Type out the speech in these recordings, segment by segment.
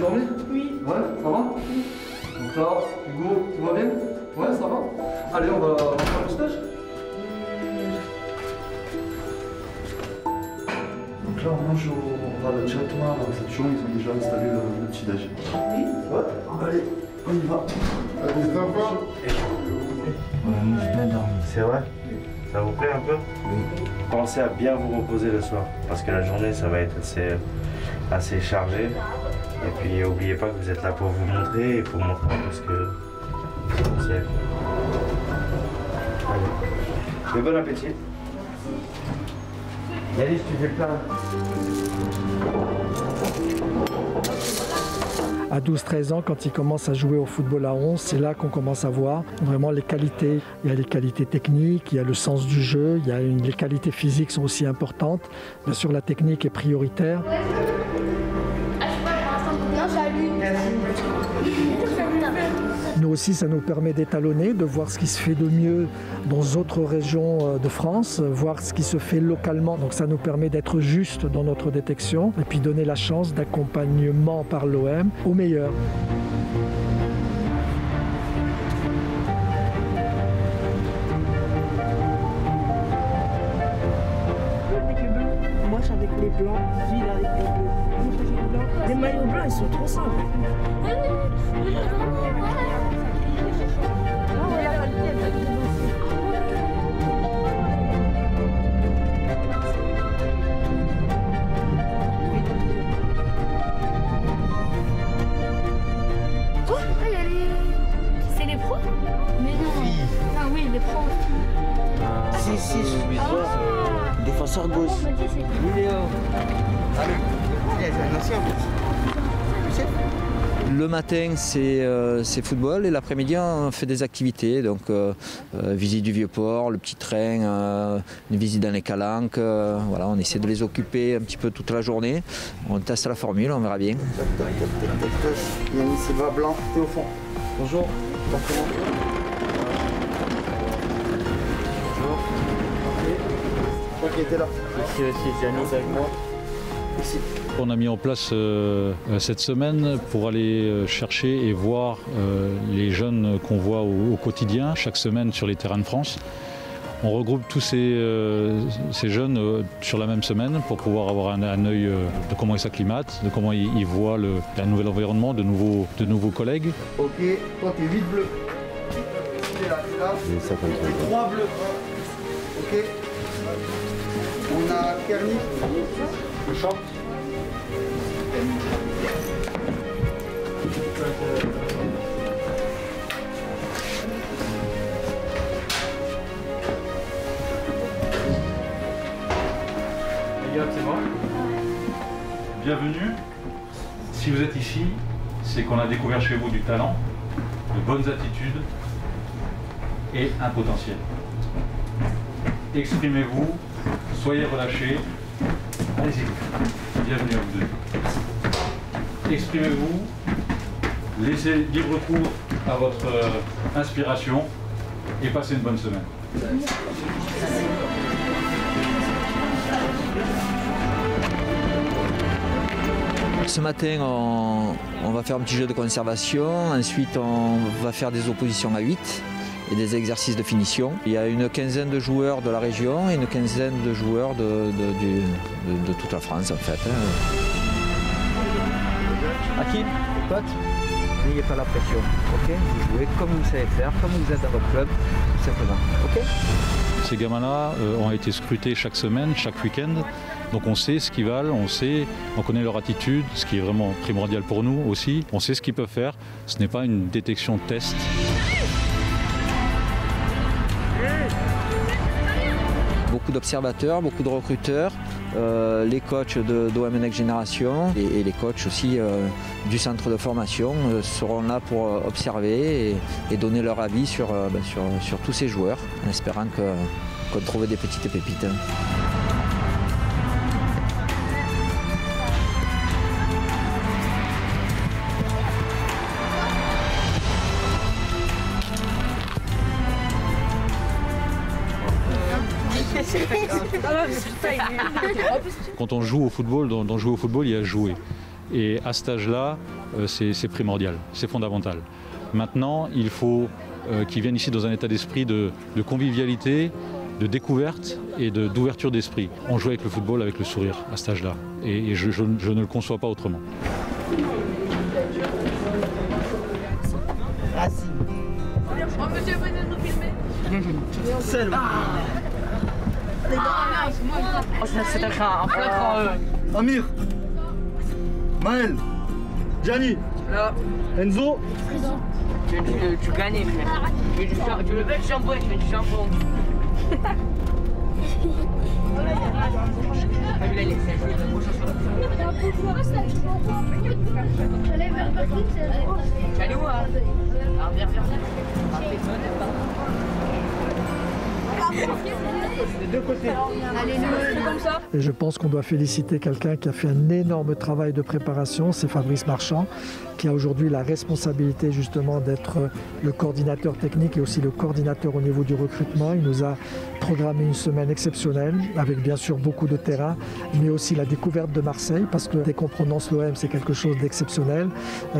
dormi? Oui. Ouais, ça va? Oui. Donc là, Hugo, tout va bien? Ouais, ça va? Allez, on va faire le stage. Donc là, on va directement à la réception, ils ont déjà installé le petit déj. Oui. Ouais, allez, on y va. Allez, sympa. Ouais, j'ai bien dormi. C'est vrai? Ça vous plaît un peu? Oui. Pensez à bien vous reposer le soir, parce que la journée, ça va être assez chargé. Et puis, n'oubliez pas que vous êtes là pour vous montrer et pour montrer un peu ce que vous savez. Allez. Et bon appétit. Yanis, tu fais le plat. À 12-13 ans, quand il commence à jouer au football à 11, c'est là qu'on commence à voir vraiment les qualités. Il y a les qualités techniques, il y a le sens du jeu, les qualités physiques sont aussi importantes. Bien sûr, la technique est prioritaire. Nous aussi, ça nous permet d'étalonner, de voir ce qui se fait de mieux dans d'autres régions de France, voir ce qui se fait localement. Donc ça nous permet d'être juste dans notre détection et puis donner la chance d'accompagnement par l'OM au meilleur. Avec les bleus. Moi, je suis avec les blancs. Lui, il est avec les bleus. Moi, je suis avec les blancs. Les maillots blancs, ils sont trop simples. C'est les pros? Mais non. Ah oui, les pros. Si, défenseur gauche. On me dit c'est qui? Oui, Léo. Allez. Il est un ancien. Le matin, c'est football et l'après-midi, on fait des activités. Donc, visite du Vieux-Port, le petit train, une visite dans les calanques. Voilà, on essaie de les occuper un petit peu toute la journée. On teste la formule, on verra bien. Yannis Silva Blanc, t'es au fond. Bonjour. Bonjour. Je crois qu'il était là. Ici aussi, Yanis avec moi. Ici. On a mis en place cette semaine pour aller chercher et voir les jeunes qu'on voit au quotidien, chaque semaine sur les terrains de France. On regroupe tous ces jeunes sur la même semaine pour pouvoir avoir un œil de comment ils s'acclimatent, de comment ils voient un nouvel environnement, de nouveaux collègues. Ok, toi t'es 8 bleus. T'es là, t'es là. Et 3 bleus. Ok. On a Kerny. Le short. C'est bon. Bienvenue. Si vous êtes ici, c'est qu'on a découvert chez vous du talent, de bonnes attitudes et un potentiel. Exprimez-vous, soyez relâchés. Allez-y. Bienvenue à vous deux. Exprimez-vous, laissez libre cours à votre inspiration et passez une bonne semaine. Ce matin, on va faire un petit jeu de conservation. Ensuite, on va faire des oppositions à 8 et des exercices de finition. Il y a une quinzaine de joueurs de la région et une quinzaine de joueurs de toute la France, en fait. Hakim, pote, n'ayez pas la pression, ok? Vous jouez comme vous savez faire, comme vous êtes dans votre club, tout simplement, ok? Ces gamins-là ont été scrutés chaque semaine, chaque week-end. Donc on sait ce qu'ils valent, on connaît leur attitude, ce qui est vraiment primordial pour nous aussi. On sait ce qu'ils peuvent faire. Ce n'est pas une détection test. Beaucoup d'observateurs, beaucoup de recruteurs, les coachs d'OM Next Génération et les coachs aussi du centre de formation seront là pour observer et donner leur avis sur tous ces joueurs, en espérant qu'on trouve des petites pépites. Quand on joue au football, il y a jouer. Et à cet âge-là, c'est primordial, c'est fondamental. Maintenant, il faut qu'ils viennent ici dans un état d'esprit de convivialité, de découverte et d'ouverture d'esprit. On joue avec le football avec le sourire à cet âge-là et je ne le conçois pas autrement. Monsieur, venez nous filmer. C'est un flagrant. Amir, Maël, Gianni, Enzo. Tu gagnes, frère. Tu le veux, jambon, je fais du jambon. J'allais où, hein? Et je pense qu'on doit féliciter quelqu'un qui a fait un énorme travail de préparation, c'est Fabrice Marchand, qui a aujourd'hui la responsabilité justement d'être le coordinateur technique et aussi le coordinateur au niveau du recrutement. Il nous a programmé une semaine exceptionnelle avec bien sûr beaucoup de terrain, mais aussi la découverte de Marseille, parce que dès qu'on prononce l'OM, c'est quelque chose d'exceptionnel,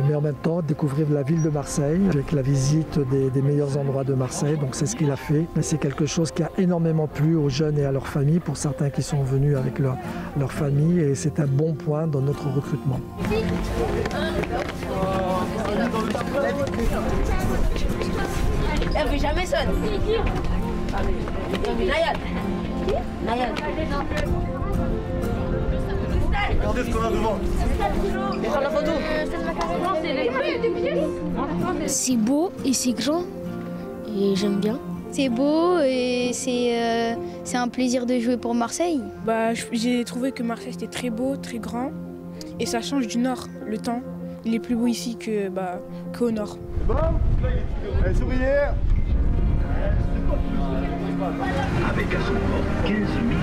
mais en même temps découvrir la ville de Marseille avec la visite des meilleurs endroits de Marseille. Donc c'est ce qu'il a fait, mais c'est quelque chose qui a énormément plu aux jeunes et à leurs familles, pour certains qui sont venus avec leur famille, et c'est un bon point dans notre recrutement. Elle veut jamais sonne. Nayad. Regardez ce qu'on a devant. Prends la photo. C'est beau et c'est grand et j'aime bien. C'est beau et c'est un plaisir de jouer pour Marseille. J'ai trouvé que Marseille c'était très beau, très grand et ça change du nord. Le temps, il est plus beau ici qu'au nord. Bon, allez, souriez. Avec à son bord 15 000 visiteurs.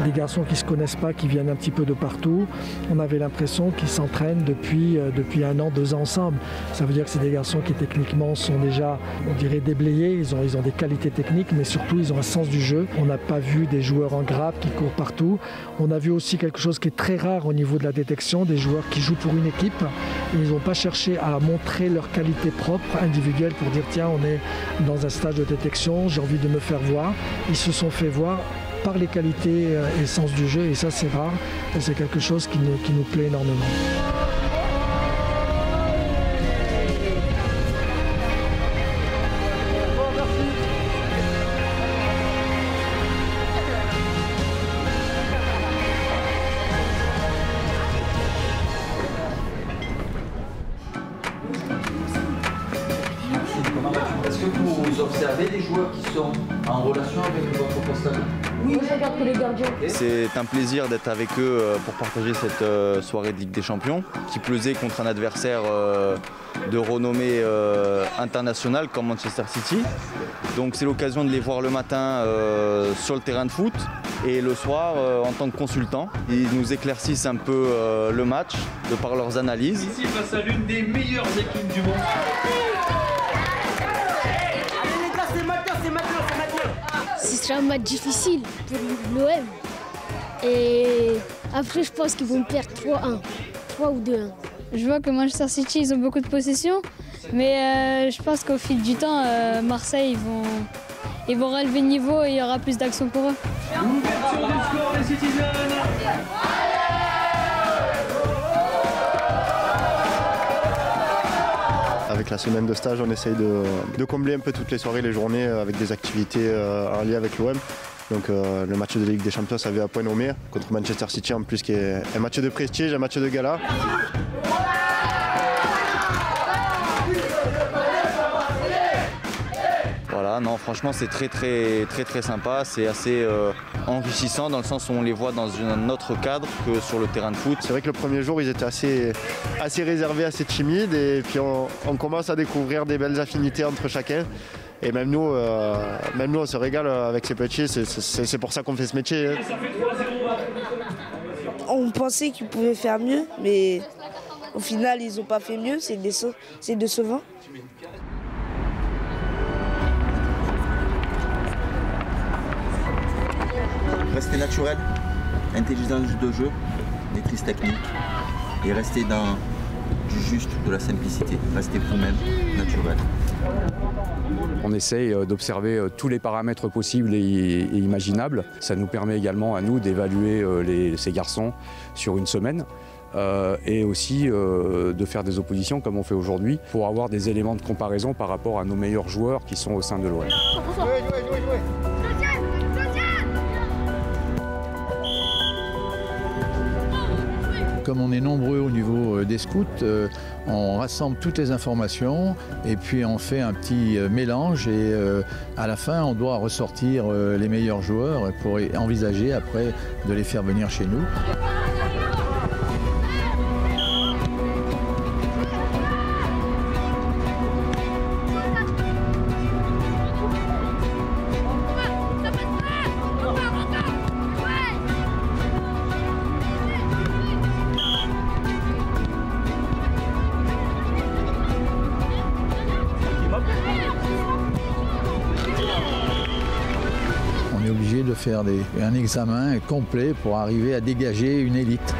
Des garçons qui ne se connaissent pas, qui viennent un petit peu de partout. On avait l'impression qu'ils s'entraînent depuis 1 an, 2 ans ensemble. Ça veut dire que c'est des garçons qui techniquement sont déjà, on dirait, déblayés. Ils ont des qualités techniques, mais surtout ils ont un sens du jeu. On n'a pas vu des joueurs en grappe qui courent partout. On a vu aussi quelque chose qui est très rare au niveau de la détection, des joueurs qui jouent pour une équipe. Et ils n'ont pas cherché à montrer leur qualité propre, individuelle, pour dire tiens, on est dans un stage de détection, j'ai envie de me faire voir. Ils se sont fait voir par les qualités et le sens du jeu, et ça c'est rare, et c'est quelque chose qui nous plaît énormément. Est-ce que vous observez des joueurs qui sont en relation avec votre poste? Oui, je regarde que les gardiens. C'est un plaisir d'être avec eux pour partager cette soirée de Ligue des Champions, qui plus est contre un adversaire de renommée internationale comme Manchester City. Donc c'est l'occasion de les voir le matin sur le terrain de foot et le soir en tant que consultants. Ils nous éclaircissent un peu le match de par leurs analyses. Ici face à l'une des meilleures équipes du monde. Ce sera un match difficile pour l'OM. Et après, je pense qu'ils vont perdre 3-1, 3 ou 2-1. Je vois que Manchester City, ils ont beaucoup de possession. Mais je pense qu'au fil du temps, Marseille, ils vont relever le niveau et il y aura plus d'actions pour eux. Ouverture du score des Citizens. Avec la semaine de stage, on essaye de combler un peu toutes les soirées, les journées avec des activités en lien avec l'OM. Donc le match de Ligue des Champions, ça avait à point nommé contre Manchester City en plus, qui est un match de prestige, un match de gala. Voilà, non, franchement c'est très sympa, c'est assez enrichissant dans le sens où on les voit dans un autre cadre que sur le terrain de foot. C'est vrai que le premier jour ils étaient assez réservés, assez timides, et puis on commence à découvrir des belles affinités entre chacun. Et même nous, on se régale avec ces petits, c'est pour ça qu'on fait ce métier. On pensait qu'ils pouvaient faire mieux, mais au final, ils n'ont pas fait mieux, c'est décevant. Rester naturel, intelligence de jeu, maîtrise technique et rester dans du juste, de la simplicité. Rester vous-même, naturel. On essaye d'observer tous les paramètres possibles et imaginables. Ça nous permet également à nous d'évaluer ces garçons sur une semaine et aussi de faire des oppositions comme on fait aujourd'hui pour avoir des éléments de comparaison par rapport à nos meilleurs joueurs qui sont au sein de l'OM. Comme on est nombreux au niveau des scouts, on rassemble toutes les informations et puis on fait un petit mélange et à la fin on doit ressortir les meilleurs joueurs pour envisager après de les faire venir chez nous. On est obligé de faire un examen complet pour arriver à dégager une élite.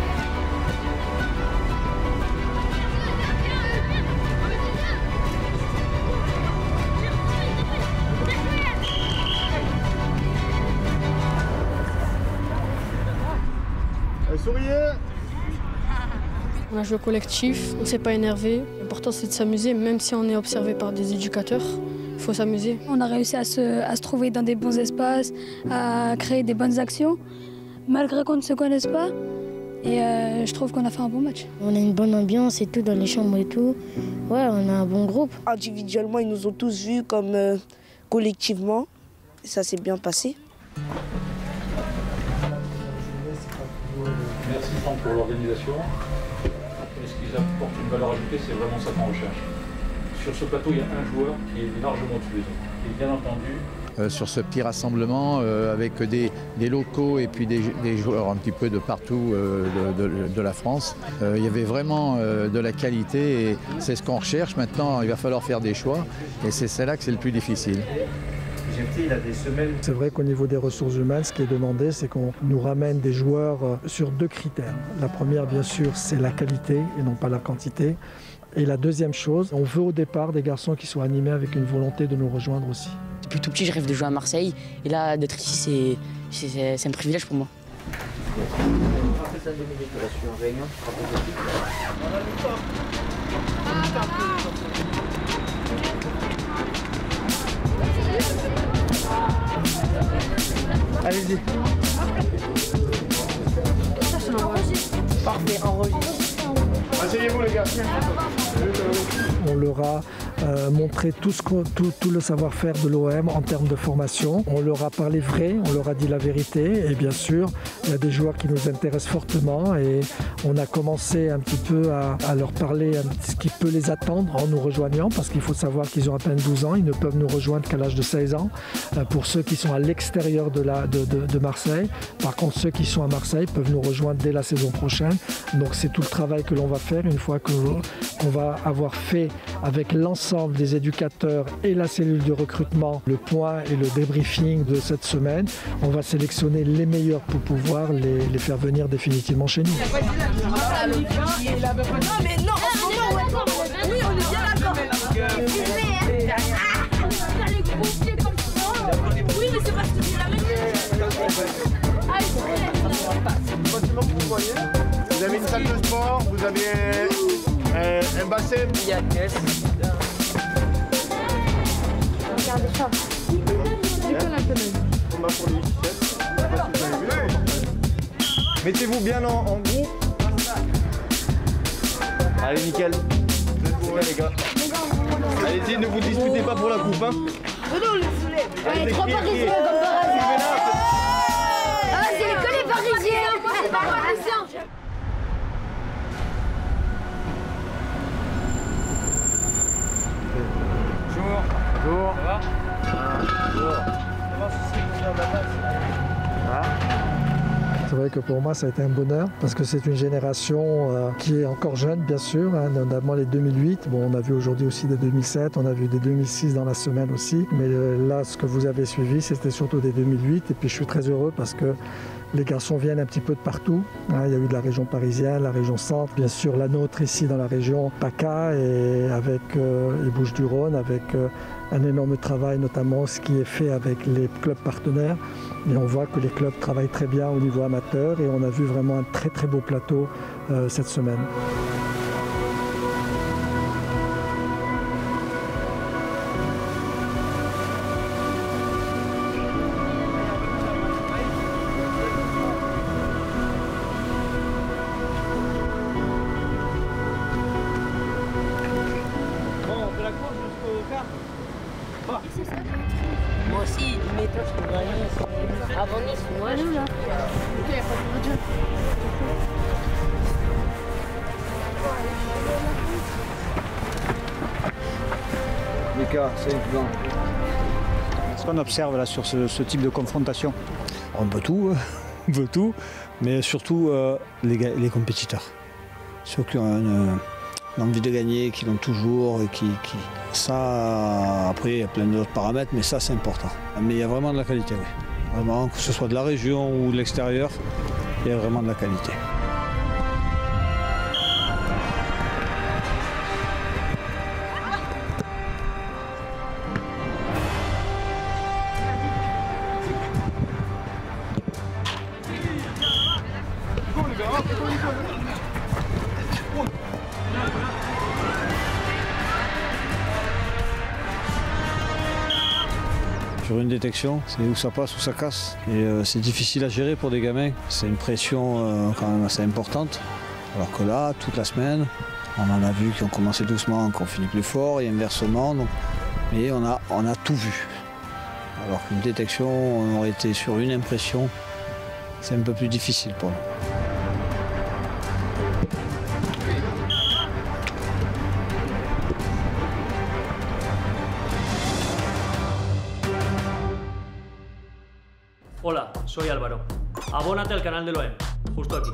Souriez! On a joué collectif, on ne s'est pas énervé. L'important c'est de s'amuser, même si on est observé par des éducateurs. Il faut s'amuser. On a réussi à se trouver dans des bons espaces, à créer des bonnes actions, malgré qu'on ne se connaisse pas. Et je trouve qu'on a fait un bon match. On a une bonne ambiance et tout dans les chambres et tout. Ouais, on a un bon groupe. Individuellement, ils nous ont tous vus comme collectivement. Et ça s'est bien passé. Merci Franck pour l'organisation. Et ce qu'ils apportent une valeur ajoutée, c'est vraiment ça qu'on recherche. Sur ce plateau, il y a un joueur qui est largement au-dessus des autres. Et bien entendu, sur ce petit rassemblement avec des locaux et puis des joueurs un petit peu de partout de la France. Il y avait vraiment de la qualité et c'est ce qu'on recherche. Maintenant, il va falloir faire des choix et c'est là que c'est le plus difficile. C'est vrai qu'au niveau des ressources humaines, ce qui est demandé, c'est qu'on nous ramène des joueurs sur 2 critères. La première, bien sûr, c'est la qualité et non pas la quantité. Et la deuxième chose, on veut au départ des garçons qui soient animés avec une volonté de nous rejoindre aussi. Depuis tout petit, je rêve de jouer à Marseille. Et là, d'être ici, c'est un privilège pour moi. Allez-y. Parfait, enregistre. Asseyez-vous les gars. On leur a montré tout le savoir-faire de l'OM en termes de formation. On leur a parlé vrai, on leur a dit la vérité. Et bien sûr, il y a des joueurs qui nous intéressent fortement. Et on a commencé un petit peu à leur parler ce qui peut les attendre en nous rejoignant. Parce qu'il faut savoir qu'ils ont à peine 12 ans. Ils ne peuvent nous rejoindre qu'à l'âge de 16 ans. Pour ceux qui sont à l'extérieur de Marseille. Par contre, ceux qui sont à Marseille peuvent nous rejoindre dès la saison prochaine. Donc c'est tout le travail que l'on va faire une fois qu'on va avoir fait avec l'ensemble des éducateurs et la cellule de recrutement le point et le débriefing de cette semaine. On va sélectionner les meilleurs pour pouvoir les faire venir définitivement chez nous. Non mais non, en ce moment, oui, on est bien d'accord. Oui, mais c'est parce que c'est la même chose. Vous avez une salle de sport, vous avez un bassin. Il y a une caisse. Regardez ça. Mettez-vous bien en groupe. Allez, nickel. Les gars. Allez-y, ne vous disputez pas pour la coupe. Hein. Ouais, 3 Parisiens comme par hasard. Ah, c'est que les Parisiens. C'est pas Parisiens. Bonjour. ça va ? C'est vrai que pour moi, ça a été un bonheur parce que c'est une génération qui est encore jeune, bien sûr, hein, notamment les 2008. Bon, on a vu aujourd'hui aussi des 2007, on a vu des 2006 dans la semaine aussi. Mais là, ce que vous avez suivi, c'était surtout des 2008. Et puis, je suis très heureux parce que les garçons viennent un petit peu de partout. Hein, il y a eu de la région parisienne, la région centre, bien sûr la nôtre ici dans la région PACA et avec les Bouches-du-Rhône, avec un énorme travail notamment ce qui est fait avec les clubs partenaires. Et on voit que les clubs travaillent très bien au niveau amateur et on a vu vraiment un très très beau plateau cette semaine. Moi aussi, mais toi, je peux gagner. Avant Nice, moi, je là. Ok, pas de Dieu. Mika, c'est évident. Ce qu'on observe là sur ce type de confrontation, on peut tout, mais surtout les compétiteurs. Ceux qui ont une envie de gagner, qui l'ont toujours, et ça, après il y a plein d'autres paramètres, mais ça c'est important. Mais il y a vraiment de la qualité, oui. Vraiment, que ce soit de la région ou de l'extérieur, il y a vraiment de la qualité. Sur une détection, c'est où ça passe, où ça casse. Et c'est difficile à gérer pour des gamins. C'est une pression quand même assez importante. Alors que là, toute la semaine, on en a vu qui ont commencé doucement, qui ont fini plus fort, et inversement. Donc, mais on a tout vu. Alors qu'une détection, on aurait été sur une impression, c'est un peu plus difficile pour nous. Hola, soy Álvaro. Abónate al canal de Loem, justo aquí.